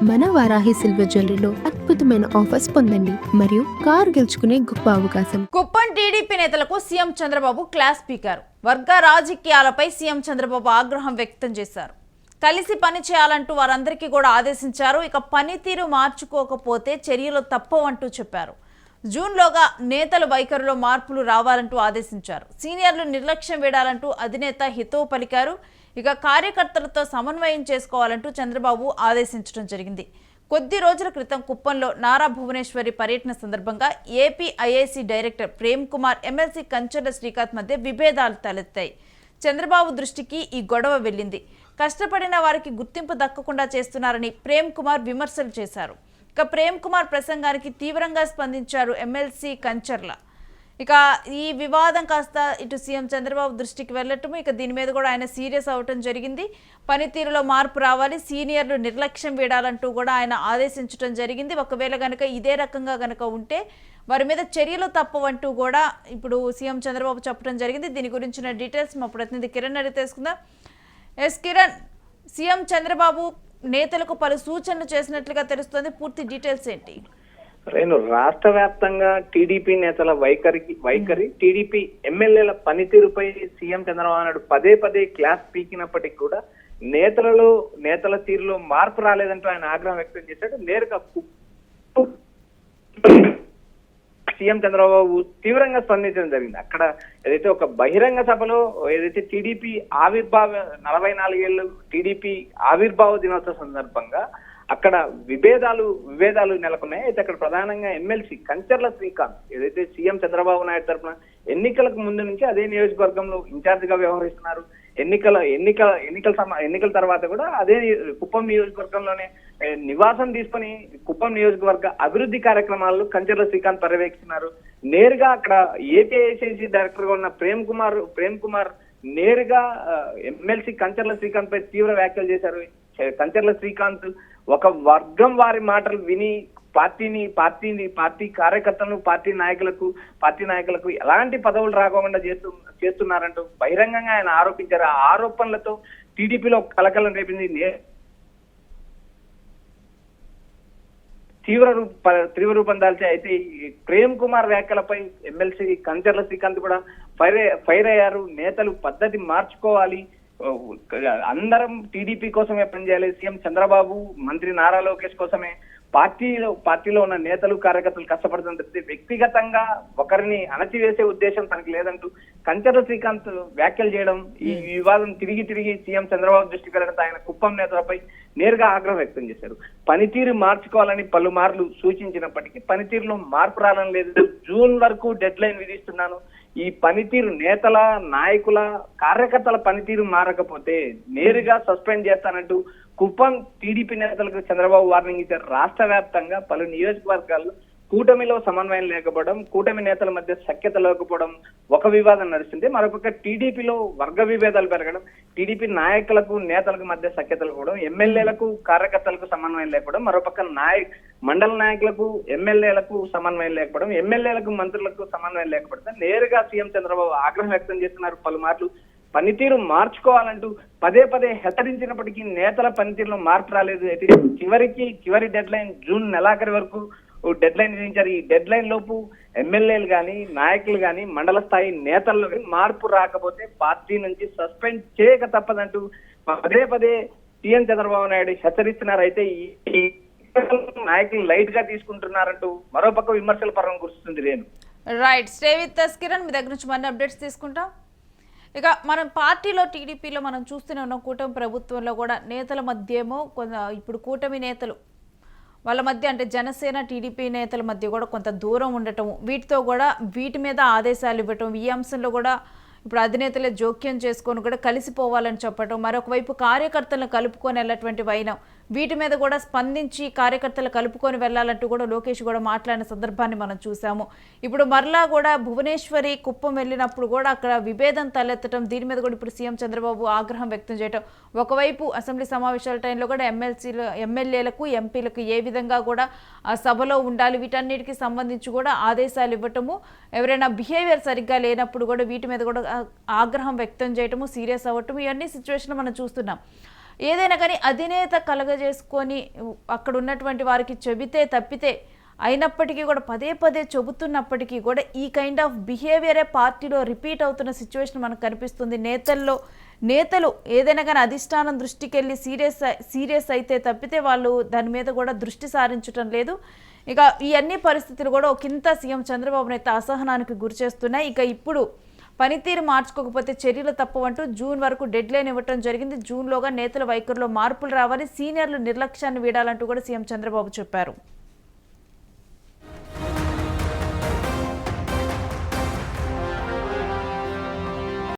మన వారాహి సిల్వర్ జ్యువెలరీలో అద్భుతమైన ఆఫర్స్ పొందండి మరియు కారు గెలుచుకునే గొప్ప అవకాశం. కుప్పం టీడీపీ నేతలకు సీఎం చంద్రబాబు క్లాస్ స్పీకర్. వర్గ రాజకీయాలపై సీఎం చంద్రబాబు ఆగ్రహం వ్యక్తం చేశారు. కలిసి పని చేయాలంటూ వారందరికీ కూడా ఆదేశించారు. ఇక పనితీరు మార్చుకోకపోతే చర్యలు తప్పవంటూ చెప్పారు. జూన్లోగా నేతల వైఖరిలో మార్పులు రావాలంటూ ఆదేశించారు. సీనియర్లు నిర్లక్ష్యం వేడాలంటూ అధినేత హితవు పలికారు. ఇక కార్యకర్తలతో సమన్వయం చేసుకోవాలంటూ చంద్రబాబు ఆదేశించడం జరిగింది. కొద్ది రోజుల క్రితం కుప్పంలో నారా భువనేశ్వరి పర్యటన సందర్భంగా AP IAC director Prem Kumar MLC Kancharla Srikanth మధ్య విభేదాలు తలెత్తాయి. చంద్రబాబు దృష్టికి ఈ గొడవ వెళ్ళింది. కష్టపడిన వారికి గుర్తింపు దక్కకుండా చేస్తున్నారని ప్రేమ్ కుమార్ విమర్శలు చేశారు. ఇక ప్రేమ్ కుమార్ ప్రసంగానికి తీవ్రంగా స్పందించారు ఎమ్మెల్సీ కంచర్ల. ఇక ఈ వివాదం కాస్త ఇటు సీఎం చంద్రబాబు దృష్టికి వెళ్ళటము, ఇక దీని మీద కూడా ఆయన సీరియస్ అవ్వటం జరిగింది. పనితీరులో మార్పు రావాలి, సీనియర్లు నిర్లక్ష్యం వేడాలంటూ కూడా ఆయన ఆదేశించడం జరిగింది. ఒకవేళ గనక ఇదే రకంగా గనక ఉంటే వారి మీద చర్యలు తప్పవంటూ కూడా ఇప్పుడు సీఎం చంద్రబాబు చెప్పడం జరిగింది. దీని గురించిన డీటెయిల్స్ మా ప్రతినిధి కిరణ్ అడిగి తెలుసుకుందాం. ఎస్ కిరణ్, సీఎం చంద్రబాబు నేతలకు పలు సూచనలు చేసినట్లుగా తెలుస్తోంది. పూర్తి డీటెయిల్స్ ఏంటి? రాష్ట్ర వ్యాప్తంగా టీడీపీ నేతల వైఖరి టీడీపీ ఎమ్మెల్యేల పనితీరుపై సీఎం చంద్రబాబు నాయుడు పదే పదే క్లాస్ పీకినప్పటికీ కూడా నేతల తీరులో మార్పు రాలేదంటూ ఆయన ఆగ్రహం వ్యక్తం చేశాడు. నేరుగా సీఎం చంద్రబాబు తీవ్రంగా స్పందించడం జరిగింది. అక్కడ ఏదైతే ఒక బహిరంగ సభలో ఏదైతే టీడీపీ 44 ఏళ్ళు టీడీపీ ఆవిర్భావ దినోత్సవ సందర్భంగా అక్కడ విభేదాలు నెలకొన్నాయి. అయితే అక్కడ ప్రధానంగా ఎమ్మెల్సీ కంచర్ల శ్రీకాంత్ ఏదైతే సీఎం చంద్రబాబు నాయుడు తరఫున ఎన్నికలకు ముందు నుంచి అదే నియోజకవర్గంలో ఇన్ఛార్జ్ గా వ్యవహరిస్తున్నారు. ఎన్నికల తర్వాత కూడా అదే కుప్పం నియోజకవర్గంలోనే నివాసం తీసుకుని కుప్పం నియోజకవర్గ అభివృద్ధి కార్యక్రమాల్లో కంచర్ల శ్రీకాంత్ పర్యవేక్షిస్తున్నారు. నేరుగా అక్కడ ఏపీఐసిసి డైరెక్టర్ గా ఉన్న ప్రేమ్ కుమార్ నేరుగా ఎమ్మెల్సీ కంచర్ల శ్రీకాంత్ పై తీవ్ర వ్యాఖ్యలు చేశారు. కంచర్ల శ్రీకాంత్ ఒక వర్గం వారి మాటలు విని పార్టీ కార్యకర్తలను పార్టీ నాయకులకు ఎలాంటి పదవులు రాకుండా చేస్తున్నారంటూ బహిరంగంగా ఆయన ఆరోపించారు. ఆ ఆరోపణలతో టీడీపీలో కలకలం రేపింది. తీవ్ర రూపం దాల్చే అయితే ప్రేమ్ కుమార్ వ్యాఖ్యలపై ఎమ్మెల్సీ కంచర్ల శ్రీకాంత్ కూడా ఫైర్ అయ్యారు. నేతలు పద్ధతి మార్చుకోవాలి, అందరం టీడీపీ కోసమే పనిచేయాలి, సీఎం చంద్రబాబు మంత్రి నారా లోకేష్ కోసమే పార్టీలో ఉన్న నేతలు కార్యకర్తలు కష్టపడుతున్న తప్పితే వ్యక్తిగతంగా ఒకరిని అణచివేసే ఉద్దేశం తనకి లేదంటూ కంచర్ల శ్రీకాంత్ వ్యాఖ్యలు చేయడం, ఈ వివాదం తిరిగి సీఎం చంద్రబాబు దృష్టికి వెళ్ళడంతో ఆయన కుప్పం నేతలపై నేరుగా ఆగ్రహం వ్యక్తం చేశారు. పనితీరు మార్చుకోవాలని పలుమార్లు సూచించినప్పటికీ పనితీరులో మార్పు రావడం లేదు. జూన్ వరకు డెడ్ లైన్ విధిస్తున్నాను, ఈ పనితీరు నేతల నాయకుల కార్యకర్తల పనితీరు మారకపోతే నేరుగా సస్పెండ్ చేస్తానంటూ కుప్పం టీడీపీ నేతలకు చంద్రబాబు వార్నింగ్ ఇచ్చారు. రాష్ట్ర వ్యాప్తంగా పలు నియోజకవర్గాల్లో కూటమిలో సమన్వయం లేకపోవడం, కూటమి నేతల మధ్య సఖ్యత లేకపోవడం ఒక వివాదం నడుస్తుంది. మరొక టీడీపీలో వర్గ విభేదాలు పెరగడం, టీడీపీ నాయకులకు నేతలకు మధ్య సఖ్యత లేకపోవడం, ఎమ్మెల్యేలకు కార్యకర్తలకు సమన్వయం లేకపోవడం, మరోపక్క మండల నాయకులకు ఎమ్మెల్యేలకు సమన్వయం లేకపోవడం, ఎమ్మెల్యేలకు మంత్రులకు సమన్వయం లేకపోవడం చివరిగా సీఎం చంద్రబాబు ఆగ్రహం వ్యక్తం చేస్తున్నారు. పలుమార్లు పనితీరు మార్చుకోవాలంటూ పదే హెచ్చరించినప్పటికీ నేతల పనితీరులో మార్పు రాలేదు. అయితే చివరి డెడ్ లైన్ జూన్ నెలాఖరి వరకు డెడ్ లైన్ విధించారు. ఈ డెడ్ లైన్ లోపు ఎమ్మెల్యేలు గాని నాయకులు గాని మండల స్థాయి నేతల్లో మార్పు రాకపోతే పార్టీ నుంచి సస్పెండ్ చేయక తప్పదంటూ పదే సీఎం చంద్రబాబు నాయుడు హెచ్చరిస్తున్నారు. అయితే ఈ నాయకులు లైట్ గా తీసుకుంటున్నారంటూ మరోపక్క విమర్శల పర్వం కురుస్తుంది. Renu right, stay with us Kiran, మీ దగ్గర నుంచి మరిన్ని అప్డేట్స్ తీసుకుంటాం. ఇక మనం పార్టీలో టీడీపీలో మనం చూస్తూనే ఉన్నాం, కూటమి ప్రభుత్వంలో కూడా నేతల మధ్య ఏమో ఇప్పుడు కూటమి నేతలు వాళ్ళ మధ్య అంటే జనసేన టీడీపీ నేతల మధ్య కూడా కొంత దూరం ఉండటం, వీటి మీద ఆదేశాలు ఇవ్వటం, ఈ అంశంలో కూడా ఇప్పుడు అధినేతలే జోక్యం చేసుకొని కూడా కలిసిపోవాలని చెప్పటం, మరొక వైపు కార్యకర్తలను కలుపుకొని వెళ్ళటువంటి వైనం, వీటి మీద కూడా స్పందించి కార్యకర్తలు కలుపుకొని వెళ్ళాలంటూ కూడా లోకేష్ కూడా మాట్లాడిన సందర్భాన్ని మనం చూసాము. ఇప్పుడు మరలా కూడా భువనేశ్వరి కుప్పం వెళ్ళినప్పుడు కూడా అక్కడ విభేదం తలెత్తడం, దీని మీద కూడా ఇప్పుడు సీఎం చంద్రబాబు ఆగ్రహం వ్యక్తం చేయటం, ఒకవైపు అసెంబ్లీ సమావేశాల టైంలో కూడా ఎమ్మెల్యేలకు ఎంపీలకు ఏ విధంగా కూడా ఆ సభలో ఉండాలి, వీటన్నిటికీ సంబంధించి కూడా ఆదేశాలు ఇవ్వటము, ఎవరైనా బిహేవియర్ సరిగ్గా లేనప్పుడు కూడా వీటి మీద కూడా ఆగ్రహం వ్యక్తం చేయటము, సీరియస్ అవ్వటము, ఇవన్నీ సిచ్యువేషన్ మనం చూస్తున్నాం. ఏదైనా కానీ అధినేత కలగజేసుకొని అక్కడ ఉన్నటువంటి వారికి చెబితే తప్పితే అయినప్పటికీ కూడా పదే పదే చెబుతున్నప్పటికీ కూడా ఈ కైండ్ ఆఫ్ బిహేవియరే పార్టీలో రిపీట్ అవుతున్న సిచ్యువేషన్ మనకు కనిపిస్తుంది. నేతలు ఏదైనా కానీ అధిష్టానం దృష్టికి వెళ్ళి సీరియస్ అయితే తప్పితే వాళ్ళు దాని మీద కూడా దృష్టి సారించడం లేదు. ఇక ఈ అన్ని పరిస్థితులు కూడా ఒకంత సీఎం చంద్రబాబును అయితే అసహనానికి గురిచేస్తున్నాయి. ఇక ఇప్పుడు పనితీరు మార్చుకోకపోతే చర్యలు తప్పవంటూ జూన్ వరకు డెడ్ లైన్ ఇవ్వడం జరిగింది. జూన్లోగా నేతల వైఖరిలో మార్పులు రావాలి, సీనియర్లు నిర్లక్ష్యాన్ని వీడాలంటూ కూడా సీఎం చంద్రబాబు చెప్పారు.